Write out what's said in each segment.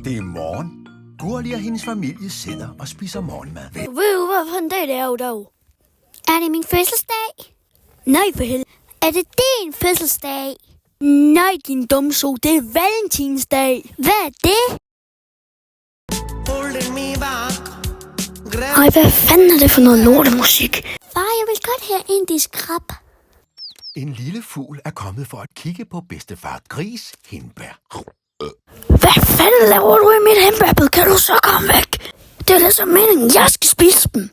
Det er morgen. Gurli og hendes familie sidder og spiser morgenmad. Ved du, hvad for en dag det er i dag? Er det min fødselsdag? Nej, for helvede. Er det din fødselsdag? Nej, din dumso. Det er valentinsdag. Hvad er det? Ej, hvad fanden er det for noget lortemusik? Far, jeg vil godt have indisk krab. En lille fugl er kommet for at kigge på bedstefar Gris hindbær. Hvad fanden laver du i mit hindbærbed? Kan du så komme væk? Det er da så meningen, jeg skal spise dem.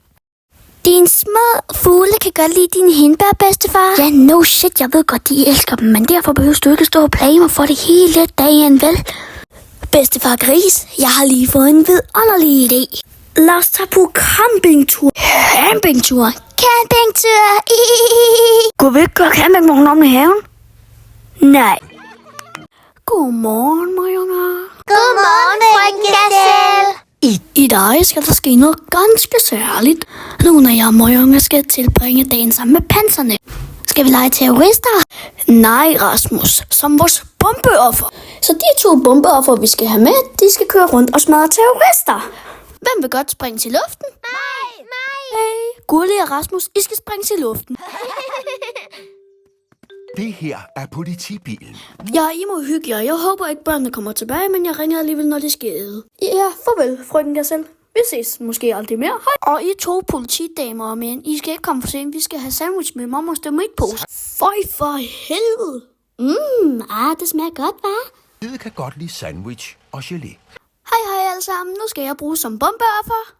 Dine små fugle kan godt lide dine hindbær, bedstefar. Ja, no shit, jeg ved godt, de elsker dem, men derfor behøver du ikke stå og plage mig for det hele dagen, vel? Bedstefar Gris, jeg har lige fået en vidunderlig idé. Lad os tage på campingtur. Campingtur? Campingtur! Kunne vi ikke gøre campingvognen om i haven? Nej. Godmorgen, Marianne. Godmorgen, frøken Gazelle. I dag skal der ske noget ganske særligt. Nogle af jer Marianne skal tilbringe dagen sammen med panserne. Skal vi lege terrorister? Nej, Rasmus. Som vores bombeoffer. Så de 2 bombeoffer, vi skal have med, de skal køre rundt og smadre terrorister. Hvem vil godt springe til luften? Mig. Hey, Gurli og Rasmus, I skal springe til luften. Det her er politibilen. Ja, I må hygge jer. Jeg håber ikke, børnene kommer tilbage, men jeg ringer alligevel, når de skal æde. Ja, farvel, frøken Gazelle. Vi ses måske aldrig mere. Hej. Og I 2 politidamer og mænd, I skal ikke komme for sent. Vi skal have sandwich med mammas tomatpose. Føj for helvede. Det smager godt, hva'? Hvide kan godt lide sandwich og gelé. Hej alle sammen. Nu skal jeg bruge som bombeoffer.